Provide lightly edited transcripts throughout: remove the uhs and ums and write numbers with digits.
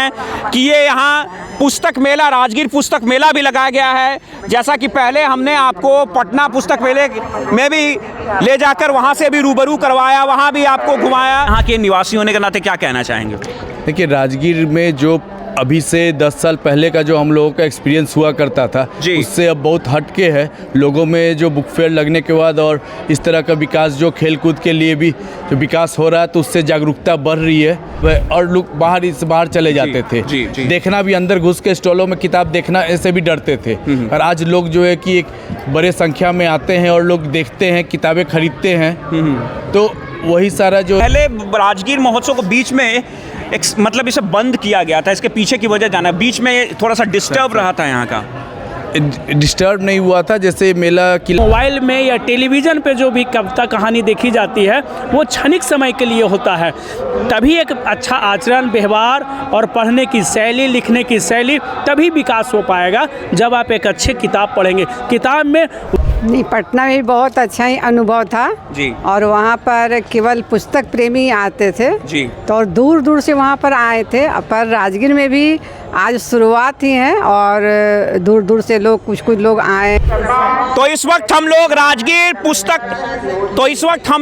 हैं कि ये यहाँ पुस्तक मेला, राजगीर पुस्तक मेला भी लगाया गया है। जैसा कि पहले हमने आपको पटना पुस्तक मेले में भी ले जाकर वहाँ से भी रूबरू करवाया, वहाँ भी आपको घुमाया। यहाँ के निवासी होने के नाते क्या कहना चाहेंगे? देखिए, राजगीर में जो अभी से 10 साल पहले का जो हम लोगों का एक्सपीरियंस हुआ करता था, उससे अब बहुत हटके है। लोगों में जो बुक फेयर लगने के बाद और इस तरह का विकास, जो खेलकूद के लिए भी जो विकास हो रहा है, तो उससे जागरूकता बढ़ रही है। और लोग बाहर चले जाते थे देखना भी, अंदर घुस के स्टॉलों में किताब देखना ऐसे भी डरते थे। और आज लोग जो है कि एक बड़े संख्या में आते हैं और लोग देखते हैं, किताबें खरीदते हैं। तो वही सारा जो पहले राजगीर महोत्सव को बीच में मतलब इसे बंद किया गया था, इसके पीछे की वजह जाना, बीच में थोड़ा सा डिस्टर्ब रहा था यहाँ का। डिस्टर्ब नहीं हुआ था, जैसे मेला मोबाइल में या टेलीविज़न पे जो भी कविता कहानी देखी जाती है वो क्षणिक समय के लिए होता है। तभी एक अच्छा आचरण, व्यवहार और पढ़ने की शैली, लिखने की शैली तभी विकास हो पाएगा जब आप एक अच्छी किताब पढ़ेंगे। किताब में नहीं, पटना में बहुत अच्छा ही अनुभव था जी। और वहाँ पर केवल पुस्तक प्रेमी आते थे जी, तो दूर दूर से वहाँ पर आए थे। पर राजगीर में भी आज शुरुआत ही है और दूर दूर से लोग कुछ लोग आए। तो इस वक्त हम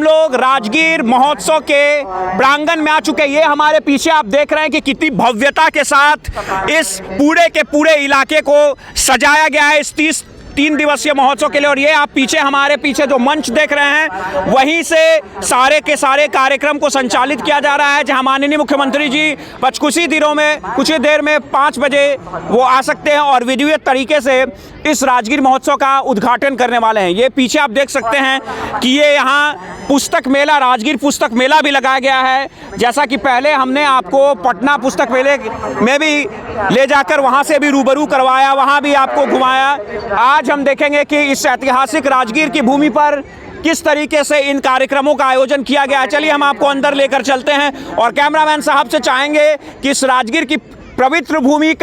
लोग राजगीर महोत्सव के प्रांगण में आ चुके हैं। ये हमारे पीछे आप देख रहे हैं कि कितनी भव्यता के साथ इस पूरे के पूरे इलाके को सजाया गया है इस 3 दिवसीय महोत्सव के लिए। और ये आप हमारे पीछे जो मंच देख रहे हैं, वहीं से सारे के सारे कार्यक्रम को संचालित किया जा रहा है, जहां माननीय मुख्यमंत्री जी कुछ ही देर में 5 बजे वो आ सकते हैं और विधिवत तरीके से इस राजगीर महोत्सव का उद्घाटन करने वाले हैं। ये पीछे आप देख सकते हैं कि ये यहाँ पुस्तक मेला, राजगीर पुस्तक मेला भी लगाया गया है। जैसा कि पहले हमने आपको पटना पुस्तक मेले में भी ले जाकर वहाँ से भी रूबरू करवाया, वहाँ भी आपको घुमाया। आज हम देखेंगे कि इस ऐतिहासिक राजगीर की भूमि पर किस तरीके से इन कार्यक्रमों का आयोजन किया गया है। चलिए हम आपको अंदर लेकर चलते हैं और कैमरामैन साहब से चाहेंगे कि इस राजगीर की पवित्र भूमि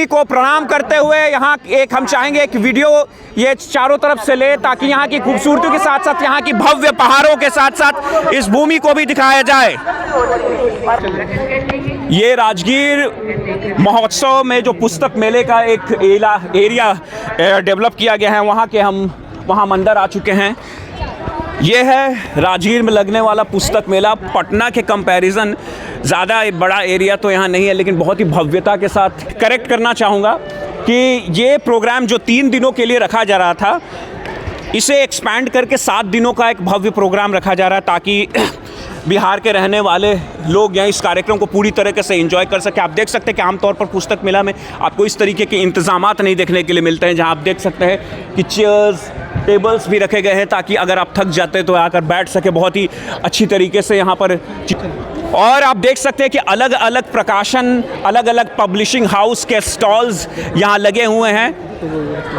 को प्रणाम करते हुए यहाँ हम चाहेंगे एक वीडियो ये चारों तरफ से ले, ताकि यहाँ की खूबसूरती के साथ साथ यहाँ की भव्य पहाड़ों के साथ साथ इस भूमि को भी दिखाया जाए। ये राजगीर महोत्सव में जो पुस्तक मेले का एक एरिया डेवलप किया गया है, वहाँ हम अंदर आ चुके हैं। ये है राजगीर में लगने वाला पुस्तक मेला। पटना के कंपैरिजन ज़्यादा बड़ा एरिया तो यहाँ नहीं है, लेकिन बहुत ही भव्यता के साथ करेक्ट करना चाहूँगा कि ये प्रोग्राम जो 3 दिनों के लिए रखा जा रहा था, इसे एक्सपैंड करके 7 दिनों का एक भव्य प्रोग्राम रखा जा रहा है, ताकि बिहार के रहने वाले लोग यहाँ इस कार्यक्रम को पूरी तरीके से एंजॉय कर सके। आप देख सकते हैं कि आमतौर पर पुस्तक मेला में आपको इस तरीके के इंतजामात नहीं देखने के लिए मिलते हैं, जहाँ आप देख सकते हैं कि चेयर्स, टेबल्स भी रखे गए हैं, ताकि अगर आप थक जाते तो आकर बैठ सके बहुत ही अच्छी तरीके से यहाँ पर। और आप देख सकते हैं कि अलग अलग प्रकाशन, अलग अलग पब्लिशिंग हाउस के स्टॉल्स यहाँ लगे हुए हैं।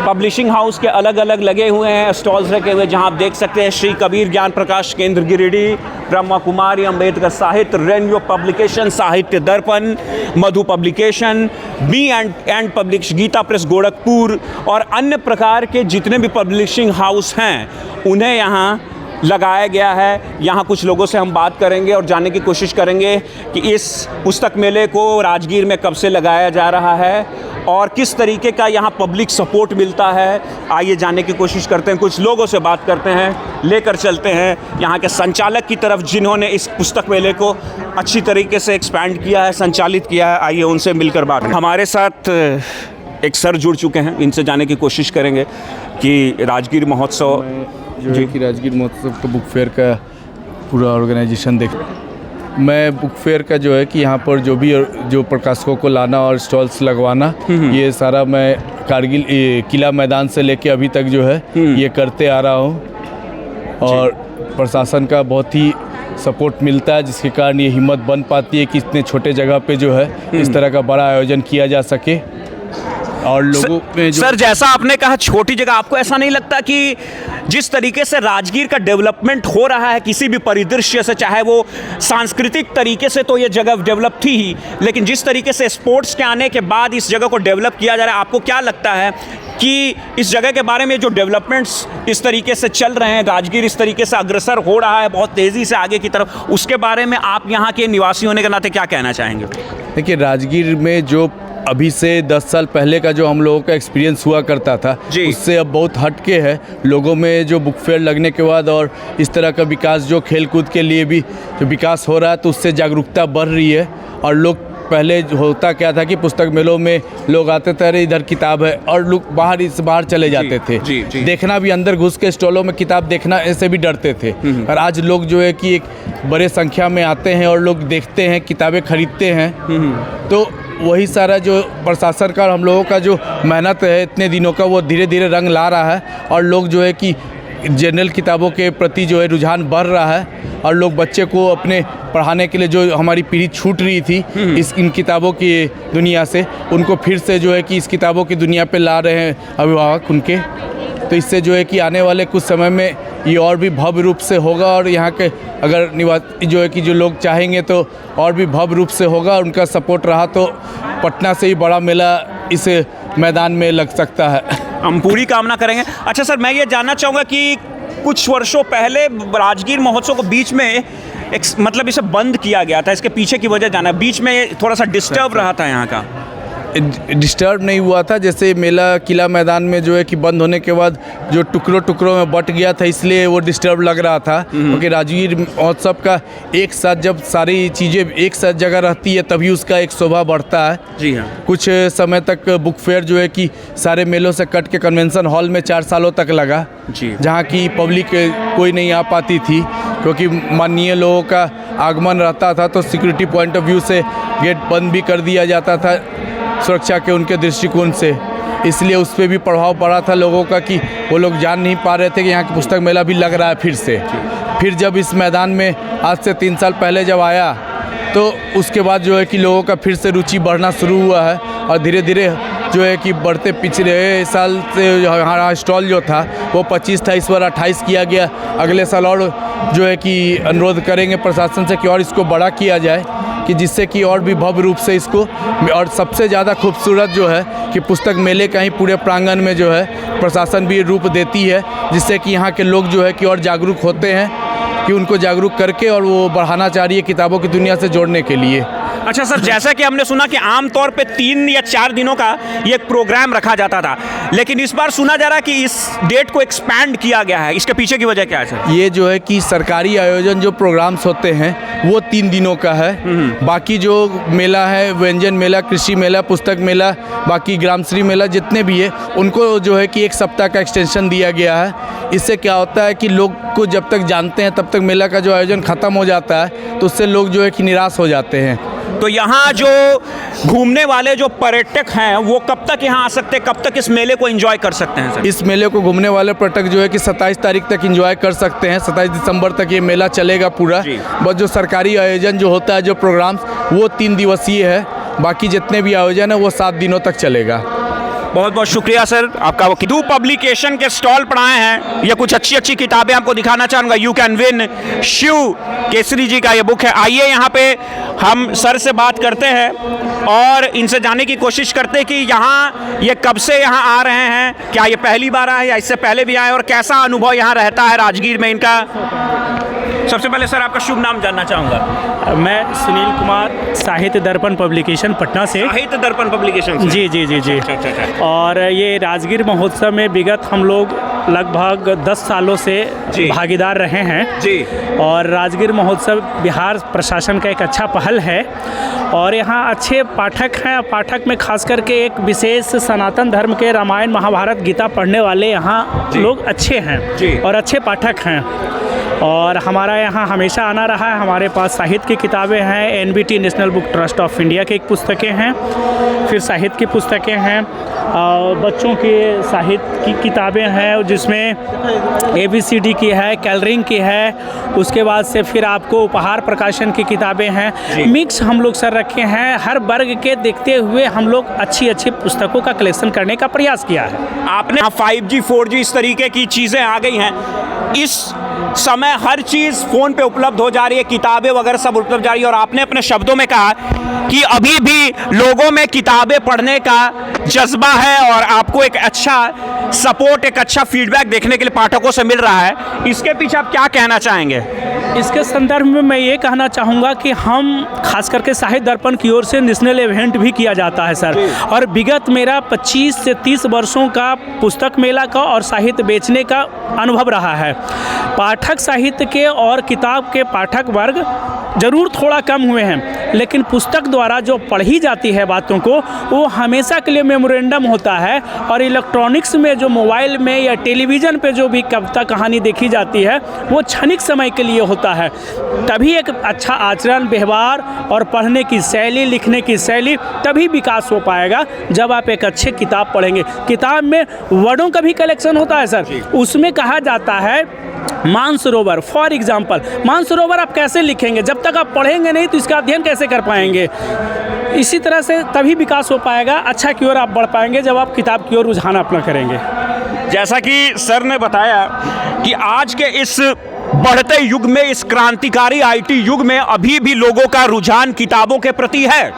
पब्लिशिंग हाउस के अलग अलग लगे हुए हैं स्टॉल्स रखे हुए, जहाँ आप देख सकते हैं श्री कबीर ज्ञान प्रकाश केंद्र गिरिडीह, ब्रह्मा कुमारी अंबेडकर साहित्य, renew publication, Sahitya Darpan, Madhu publication, B and publish, Gita press Gorakhpur और अन्य प्रकार के जितने भी पब्लिशिंग हाउस हैं उन्हें यहाँ लगाया गया है। यहाँ कुछ लोगों से हम बात करेंगे और जानने की कोशिश करेंगे कि इस पुस्तक मेले को राजगीर में कब से लगाया जा रहा है और किस तरीके का यहाँ पब्लिक सपोर्ट मिलता है। आइए जानने की कोशिश करते हैं, कुछ लोगों से बात करते हैं, लेकर चलते हैं यहाँ के संचालक की तरफ, जिन्होंने इस पुस्तक मेले को अच्छी तरीके से एक्सपैंड किया है, संचालित किया है। आइए उनसे मिलकर बात। हमारे साथ एक सर जुड़ चुके हैं, इनसे जानने की कोशिश करेंगे कि राजगीर महोत्सव कि राजगीर महोत्सव का बुक फेयर का पूरा ऑर्गेनाइजेशन देख, मैं बुक फेयर का जो है कि यहाँ पर जो प्रकाशकों को लाना और स्टॉल्स लगवाना, ये सारा मैं कारगिल किला मैदान से लेके अभी तक जो है ये करते आ रहा हूँ। और प्रशासन का बहुत ही सपोर्ट मिलता है, जिसके कारण ये हिम्मत बन पाती है कि इतने छोटे जगह पे जो है इस तरह का बड़ा आयोजन किया जा सके। और लोगों में जो सर जैसा आपने कहा छोटी जगह, आपको ऐसा नहीं लगता कि जिस तरीके से राजगीर का डेवलपमेंट हो रहा है किसी भी परिदृश्य से, चाहे वो सांस्कृतिक तरीके से तो ये जगह डेवलप थी ही, लेकिन जिस तरीके से स्पोर्ट्स के आने के बाद इस जगह को डेवलप किया जा रहा है, आपको क्या लगता है कि इस जगह के बारे में जो डेवलपमेंट्स इस तरीके से चल रहे हैं, राजगीर इस तरीके से अग्रसर हो रहा है बहुत तेज़ी से आगे की तरफ, उसके बारे में आप यहाँ के निवासी होने के नाते क्या कहना चाहेंगे? देखिए, राजगीर में जो अभी से 10 साल पहले का जो हम लोगों का एक्सपीरियंस हुआ करता था, उससे अब बहुत हटके है। लोगों में जो बुक फेयर लगने के बाद और इस तरह का विकास, जो खेल कूद के लिए भी जो विकास हो रहा है, तो उससे जागरूकता बढ़ रही है। और लोग पहले होता क्या था कि पुस्तक मेलों में लोग आते थे, अरे इधर किताब है, और लोग बाहर चले जाते थे। देखना भी, अंदर घुस के स्टॉलों में किताब देखना ऐसे भी डरते थे। और आज लोग जो है कि एक बड़े संख्या में आते हैं और लोग देखते हैं, किताबें खरीदते हैं। तो वही सारा जो प्रशासन का, हम लोगों का जो मेहनत है इतने दिनों का, वो धीरे धीरे रंग ला रहा है। और लोग जो है कि जनरल किताबों के प्रति जो है रुझान बढ़ रहा है। और लोग बच्चे को अपने पढ़ाने के लिए, जो हमारी पीढ़ी छूट रही थी इन किताबों की दुनिया से, उनको फिर से जो है कि इस किताबों की दुनिया पे ला रहे हैं अभिभावक उनके। तो इससे जो है कि आने वाले कुछ समय में ये और भी भव्य रूप से होगा। और यहाँ के अगर निवासी जो है कि जो लोग चाहेंगे तो और भी भव्य रूप से होगा। उनका सपोर्ट रहा तो पटना से ही बड़ा मेला इस मैदान में लग सकता है। हम पूरी कामना करेंगे। अच्छा सर, मैं ये जानना चाहूँगा कि कुछ वर्षों पहले राजगीर महोत्सव को बीच में मतलब इसे बंद किया गया था, इसके पीछे की वजह जाना, बीच में थोड़ा सा डिस्टर्ब रहा था यहाँ का। डिस्टर्ब नहीं हुआ था, जैसे मेला किला मैदान में जो है कि बंद होने के बाद जो टुकड़ों में बट गया था, इसलिए वो डिस्टर्ब लग रहा था। क्योंकि राजगीर महोत्सव का एक साथ जब सारी चीज़ें एक साथ जगह रहती है तभी उसका एक शोभा बढ़ता है। जी हाँ। कुछ समय तक बुक फेयर जो है कि सारे मेलों से कट के कन्वेंशन हॉल में 4 सालों तक लगा, जहाँ की पब्लिक कोई नहीं आ पाती थी, क्योंकि माननीय लोगों का आगमन रहता था तो सिक्योरिटी पॉइंट ऑफ व्यू से गेट बंद भी कर दिया जाता था सुरक्षा के उनके दृष्टिकोण से। इसलिए उस पर भी प्रभाव पड़ा था लोगों का कि वो लोग जान नहीं पा रहे थे कि यहाँ की पुस्तक मेला भी लग रहा है फिर से। फिर जब इस मैदान में आज से 3 साल पहले जब आया तो उसके बाद जो है कि लोगों का फिर से रुचि बढ़ना शुरू हुआ है। और धीरे धीरे जो है कि बढ़ते, पिछले साल से हमारा स्टॉल जो था वो 25 था, इस बार 28 किया गया। अगले साल और जो है कि अनुरोध करेंगे प्रशासन से कि और इसको बड़ा किया जाए, कि जिससे कि और भी भव्य रूप से इसको, और सबसे ज़्यादा खूबसूरत जो है कि पुस्तक मेले का ही पूरे प्रांगण में जो है प्रशासन भी रूप देती है, जिससे कि यहाँ के लोग जो है कि और जागरूक होते हैं, कि उनको जागरूक करके और वो बढ़ाना चाह रही है किताबों की दुनिया से जोड़ने के लिए। अच्छा सर, जैसा कि हमने सुना कि आमतौर पे 3 या 4 दिनों का ये प्रोग्राम रखा जाता था, लेकिन इस बार सुना जा रहा है कि इस डेट को एक्सपैंड किया गया है, इसके पीछे की वजह क्या है सर? ये जो है कि सरकारी आयोजन जो प्रोग्राम्स होते हैं वो 3 दिनों का है। बाकी जो मेला है, व्यंजन मेला, कृषि मेला, पुस्तक मेला, बाकी ग्रामश्री मेला जितने भी है, उनको जो है कि 1 सप्ताह का एक्सटेंशन दिया गया है। इससे क्या होता है कि लोग को जब तक जानते हैं तब तक मेला का जो आयोजन ख़त्म हो जाता है, तो उससे लोग जो है कि निराश हो जाते हैं। तो यहाँ जो घूमने वाले जो पर्यटक हैं वो कब तक यहाँ आ सकते हैं, कब तक इस मेले को एंजॉय कर सकते हैं सर? इस मेले को घूमने वाले पर्यटक जो है कि 27 तारीख तक एंजॉय कर सकते हैं। 27 दिसंबर तक ये मेला चलेगा पूरा। बस जो सरकारी आयोजन जो होता है, जो प्रोग्राम्स, वो 3 दिवसीय है। बाकी जितने भी आयोजन है वो 7 दिनों तक चलेगा। बहुत बहुत शुक्रिया सर आपका। वो किदू पब्लिकेशन के स्टॉल पर आए हैं, ये कुछ अच्छी किताबें आपको दिखाना चाहूँगा। You can win, Shiv Kesari ji का ये बुक है। आइए यहाँ पे हम सर से बात करते हैं और इनसे जानने की कोशिश करते हैं कि यहाँ ये कब से यहाँ आ रहे हैं, क्या ये पहली बार आए या इससे पहले भी आए, और कैसा अनुभव यहाँ रहता है राजगीर में इनका। सबसे पहले सर आपका शुभ नाम जानना चाहूँगा। मैं सुनील कुमार, साहित्य दर्पण पब्लिकेशन पटना से। साहित्य दर्पण पब्लिकेशन से। जी जी जी जी। अच्छा। और ये राजगीर महोत्सव में विगत हम लोग लगभग 10 सालों से भागीदार रहे हैं जी। और राजगीर महोत्सव बिहार प्रशासन का एक अच्छा पहल है और यहाँ अच्छे पाठक हैं। पाठक में खास करके एक विशेष सनातन धर्म के रामायण महाभारत गीता पढ़ने वाले यहाँ लोग अच्छे हैं और अच्छे पाठक हैं। और हमारा यहाँ हमेशा आना रहा है। हमारे पास साहित्य की किताबें हैं, NBT national book trust of India की एक पुस्तकें हैं, फिर साहित्य की पुस्तकें हैं, बच्चों के साहित्य की किताबें हैं जिसमें ABCD की है, कैलरिंग की है, उसके बाद से फिर आपको उपहार प्रकाशन की किताबें हैं। मिक्स हम लोग सर रखे हैं, हर वर्ग के देखते हुए हम लोग अच्छी अच्छी पुस्तकों का कलेक्शन करने का प्रयास किया है। आपने 5G 4G इस तरीके की चीज़ें आ गई हैं, इस समय हर चीज़ फ़ोन पे उपलब्ध हो जा रही है, किताबें वगैरह सब उपलब्ध जा रही है, और आपने अपने शब्दों में कहा कि अभी भी लोगों में किताबें पढ़ने का जज्बा है और आपको एक अच्छा सपोर्ट, एक अच्छा फीडबैक देखने के लिए पाठकों से मिल रहा है। इसके पीछे आप क्या कहना चाहेंगे? इसके संदर्भ में मैं ये कहना चाहूँगा कि हम खास करके साहित्य दर्पण की ओर से नेशनल इवेंट भी किया जाता है सर, और विगत मेरा 25 से 30 वर्षों का पुस्तक मेला का और साहित्य बेचने का अनुभव रहा है। पाठक साहित्य के और किताब के पाठक वर्ग ज़रूर थोड़ा कम हुए हैं, लेकिन पुस्तक द्वारा जो पढ़ी जाती है बातों को, वो हमेशा के लिए मेमोरेंडम होता है। और इलेक्ट्रॉनिक्स में जो मोबाइल में या टेलीविज़न पे जो भी कविता कहानी देखी जाती है, वो क्षणिक समय के लिए होता है। तभी एक अच्छा आचरण, व्यवहार और पढ़ने की शैली, लिखने की शैली तभी विकास हो पाएगा जब आप एक अच्छे किताब पढ़ेंगे। किताब में वर्डों का भी कलेक्शन होता है सर, उसमें कहा जाता है मानसरोवर, फॉर एग्जाम्पल मानसरोवर आप कैसे लिखेंगे? जब तक आप पढ़ेंगे नहीं तो इसका अध्ययन कैसे कर पाएंगे? इसी तरह से तभी विकास हो पाएगा, अच्छा की ओर आप बढ़ पाएंगे जब आप किताब की ओर रुझान अपना करेंगे। जैसा कि सर ने बताया कि आज के इस बढ़ते युग में, इस क्रांतिकारी IT युग में अभी भी लोगों का रुझान किताबों के प्रति है।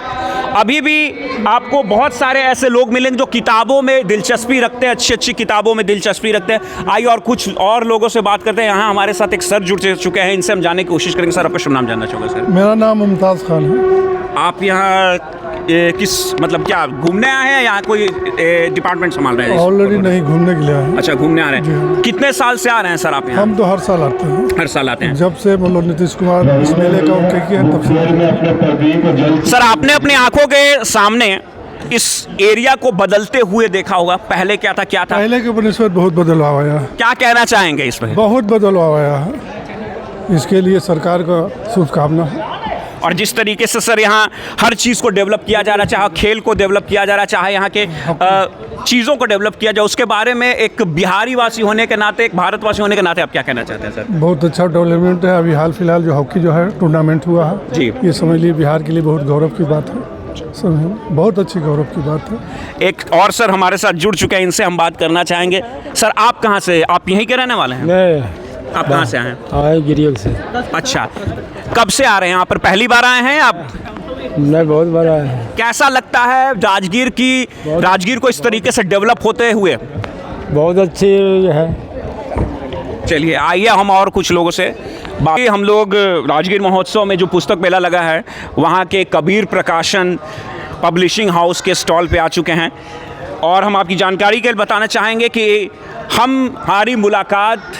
अभी भी आपको बहुत सारे ऐसे लोग मिलेंगे जो किताबों में दिलचस्पी रखते हैं, अच्छी अच्छी किताबों में दिलचस्पी रखते हैं। आइए और कुछ और लोगों से बात करते हैं। यहाँ हमारे साथ एक सर जुड़ चुके हैं, इनसे हम जानने की कोशिश करेंगे। सर, आपका शुभ नाम जानना चाहूँगा सर। मेरा नाम मुमताज़ खान है। आप यहाँ किस मतलब क्या घूमने आए हैं, यहाँ कोई डिपार्टमेंट संभाल रहे हैं? ऑलरेडी नहीं, घूमने के लिए आए हैं। अच्छा, घूमने आ रहे हैं। कितने साल से आ रहे हैं सर आप यहाँ? हम तो हर साल आते हैं। हर साल आते हैं। जब से मतलब नीतीश कुमार इस मेले का ओके किया तब से। सर, आपने अपनी आंखों के सामने इस एरिया को बदलते हुए देखा होगा। पहले क्या था, क्या था? पहले के बनस्पत बहुत बदलाव आया है। क्या कहना चाहेंगे इसमें? बहुत बदलाव आया है, इसके लिए सरकार का शुभकामना है। और जिस तरीके से सर यहाँ हर चीज़ को डेवलप किया जा रहा है, चाहे खेल को डेवलप किया जा रहा है, चाहे यहाँ के चीज़ों को डेवलप किया जाए, उसके बारे में एक बिहारी वासी होने के नाते, एक भारतवासी होने के नाते आप क्या कहना चाहते हैं सर? बहुत अच्छा डेवलपमेंट है। अभी हाल फिलहाल जो हॉकी जो है टूर्नामेंट हुआ है जी, ये समझ लीजिए बिहार के लिए बहुत गौरव की बात है। बहुत अच्छी गौरव की बात है। एक और सर हमारे साथ जुड़ चुके हैं, इनसे हम बात करना चाहेंगे। सर, आप कहाँ से, आप यहीं के रहने वाले हैं? नहीं, आप कहाँ से आए हैं? आए गिरियल से। अच्छा, कब से आ रहे हैं यहाँ पर? पहली बार आए हैं आप? नहीं, बहुत बड़ा है। कैसा लगता है राजगीर को इस तरीके से डेवलप होते हुए? बहुत अच्छी है। चलिए आइए हम और कुछ लोगों से बाकी। हम लोग राजगीर महोत्सव में जो पुस्तक मेला लगा है, वहाँ के कबीर प्रकाशन पब्लिशिंग हाउस के स्टॉल पे आ चुके हैं, और हम आपकी जानकारी के लिए बताना चाहेंगे कि हमारी मुलाकात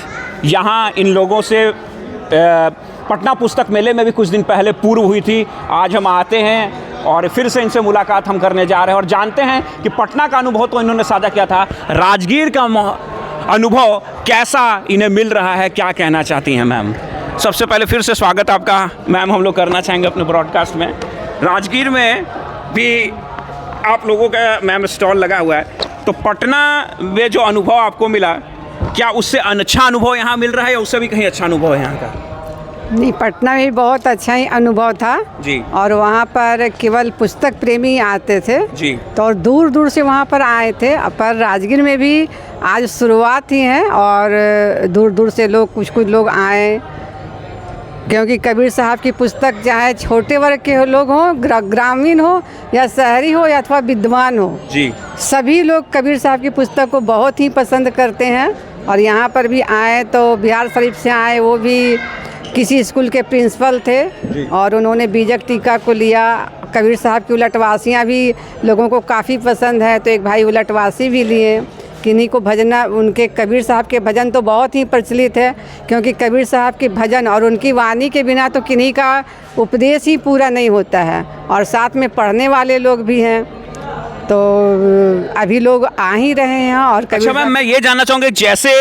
यहाँ इन लोगों से पटना पुस्तक मेले में भी कुछ दिन पहले पूर्व हुई थी। आज हम आते हैं और फिर से इनसे मुलाकात हम करने जा रहे हैं और जानते हैं कि पटना का अनुभव तो इन्होंने साझा किया था, राजगीर का अनुभव कैसा इन्हें मिल रहा है, क्या कहना चाहती हैं मैम? सबसे पहले फिर से स्वागत आपका मैम हम लोग करना चाहेंगे अपने ब्रॉडकास्ट में। राजगीर में भी आप लोगों का मैम स्टॉल लगा हुआ है, तो पटना में जो अनुभव आपको मिला, क्या उससे अच्छा अनुभव यहाँ मिल रहा है या उससे भी कहीं अच्छा अनुभव है यहाँ का? नहीं, पटना में बहुत अच्छा ही अनुभव था जी। और वहाँ पर केवल पुस्तक प्रेमी आते थे जी, तो और दूर दूर से वहाँ पर आए थे। पर राजगीर में भी आज शुरुआत ही है और दूर दूर से लोग कुछ लोग आए, क्योंकि कबीर साहब की पुस्तक चाहे छोटे वर्ग के लोग हों, ग्रामीण हो या शहरी हो या अथवा विद्वान हो जी, सभी लोग कबीर साहब की पुस्तक को बहुत ही पसंद करते हैं। और यहाँ पर भी आए तो बिहार शरीफ से आए, वो भी किसी स्कूल के प्रिंसिपल थे और उन्होंने बीजक टीका को लिया। कबीर साहब की उलटवासियाँ भी लोगों को काफ़ी पसंद है, तो एक भाई उलटवासी भी लिए। किन्हीं को भजना, उनके कबीर साहब के भजन तो बहुत ही प्रचलित है, क्योंकि कबीर साहब के भजन और उनकी वाणी के बिना तो किन्हीं का उपदेश ही पूरा नहीं होता है। और साथ में पढ़ने वाले लोग भी हैं, तो अभी लोग आ ही रहे हैं। और अच्छा मैम, मैं ये जानना चाहूँगी, जैसे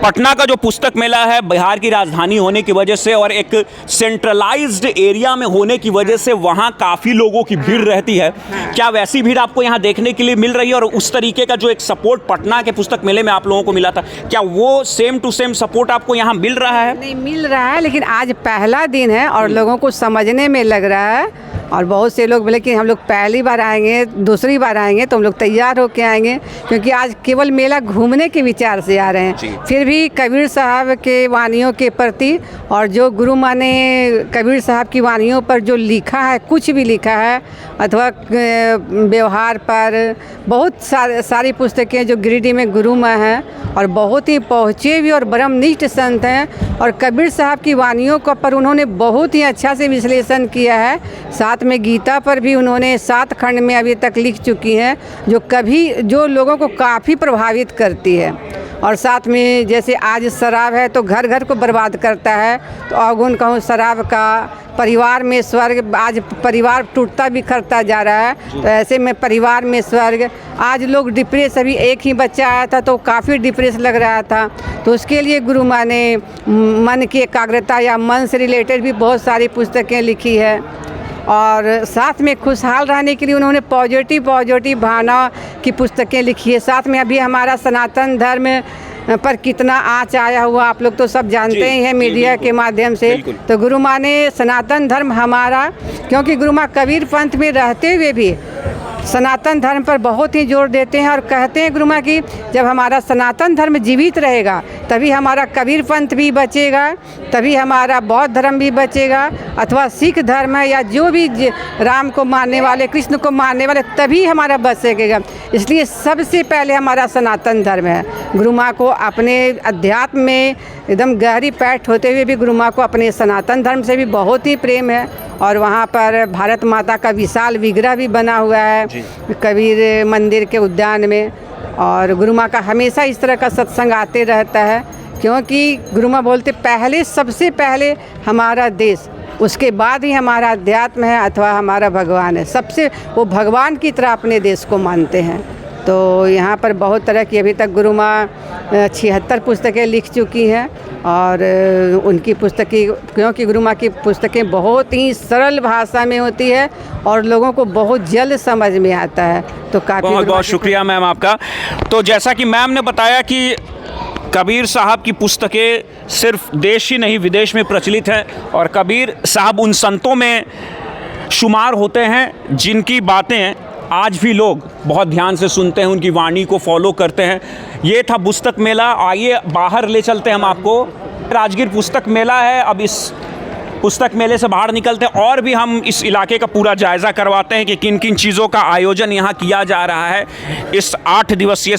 पटना का जो पुस्तक मेला है बिहार की राजधानी होने की वजह से और एक सेंट्रलाइज्ड एरिया में होने की वजह से वहाँ काफ़ी लोगों की भीड़ रहती है, क्या वैसी भीड़ आपको यहाँ देखने के लिए मिल रही है? और उस तरीके का जो एक सपोर्ट पटना के पुस्तक मेले में आप लोगों को मिला था, क्या वो सेम टू सेम सपोर्ट आपको यहाँ मिल रहा है? नहीं मिल रहा है, लेकिन आज पहला दिन है और लोगों को समझने में लग रहा है। और बहुत से लोग बोले कि हम लोग पहली बार आएंगे, दूसरी बार आएंगे, तो हम लोग तैयार होके आएंगे, क्योंकि आज केवल मेला घूमने के विचार से आ रहे हैं। फिर भी कबीर साहब के वानियों के प्रति और जो गुरु माँ ने कबीर साहब की वानियों पर जो लिखा है, कुछ भी लिखा है अथवा व्यवहार पर, बहुत सारी पुस्तकें जो गिरिडीह में गुरु माँ हैं और बहुत ही पहुँचे हुए और ब्रह्मनिष्ठ संत हैं। और कबीर साहब की वानियों का पर उन्होंने बहुत ही अच्छा से विश्लेषण किया है। साथ में गीता पर भी उन्होंने 7 खंड में अभी तक लिख चुकी हैं, जो लोगों को काफ़ी प्रभावित करती है। और साथ में जैसे आज शराब है तो घर घर को बर्बाद करता है, तो अवगुण कहूँ शराब का, परिवार में स्वर्ग, आज परिवार टूटता बिखरता जा रहा है, तो ऐसे में परिवार में स्वर्ग। आज लोग डिप्रेस, अभी एक ही बच्चा आया था तो काफ़ी डिप्रेस लग रहा था, तो उसके लिए गुरु माँ ने मन की एकाग्रता या मन से रिलेटेड भी बहुत सारी पुस्तकें लिखी है। और साथ में खुशहाल रहने के लिए उन्होंने पॉजिटिव भावना की पुस्तकें लिखी है। साथ में अभी हमारा सनातन धर्म पर कितना आँच आया हुआ आप लोग तो सब जानते ही हैं मीडिया के माध्यम से। तो गुरु माँ ने सनातन धर्म हमारा, क्योंकि गुरु माँ कबीर पंथ में रहते हुए भी सनातन धर्म पर बहुत ही जोर देते हैं और कहते हैं गुरु माँ की जब हमारा सनातन धर्म जीवित रहेगा तभी हमारा कबीर पंथ भी बचेगा, तभी हमारा बौद्ध धर्म भी बचेगा, अथवा सिख धर्म है या जो भी राम को मानने वाले, कृष्ण को मानने वाले, तभी हमारा बच सकेगा। इसलिए सबसे पहले हमारा सनातन धर्म है। गुरु माँ को अपने अध्यात्म में एकदम गहरी पैठ होते हुए भी गुरु माँ को अपने सनातन धर्म से भी बहुत ही प्रेम है। और वहाँ पर भारत माता का विशाल विग्रह भी बना हुआ है कबीर मंदिर के उद्यान में। और गुरु माँ का हमेशा इस तरह का सत्संग आते रहता है, क्योंकि गुरु माँ बोलते पहले, सबसे पहले हमारा देश, उसके बाद ही हमारा अध्यात्म है अथवा हमारा भगवान है। सबसे वो भगवान की तरह अपने देश को मानते हैं। तो यहाँ पर बहुत तरह की अभी तक गुरु माँ 76 पुस्तकें लिख चुकी हैं। और उनकी पुस्तकें, क्योंकि गुरु माँ की पुस्तकें बहुत ही सरल भाषा में होती है और लोगों को बहुत जल्द समझ में आता है, तो काफ़ी बहुत बहुत शुक्रिया मैम आपका। तो जैसा कि मैम ने बताया कि कबीर साहब की पुस्तकें सिर्फ देश ही नहीं विदेश में प्रचलित हैं और कबीर साहब उन संतों में शुमार होते हैं जिनकी बातें आज भी लोग बहुत ध्यान से सुनते हैं, उनकी वाणी को फॉलो करते हैं। ये था पुस्तक मेला। आइए बाहर ले चलते हैं हम आपको। राजगीर पुस्तक मेला है। अब इस पुस्तक मेले से बाहर निकलते हैं और भी हम इस इलाके का पूरा जायज़ा करवाते हैं कि किन किन चीज़ों का आयोजन यहाँ किया जा रहा है इस 8 दिवसीय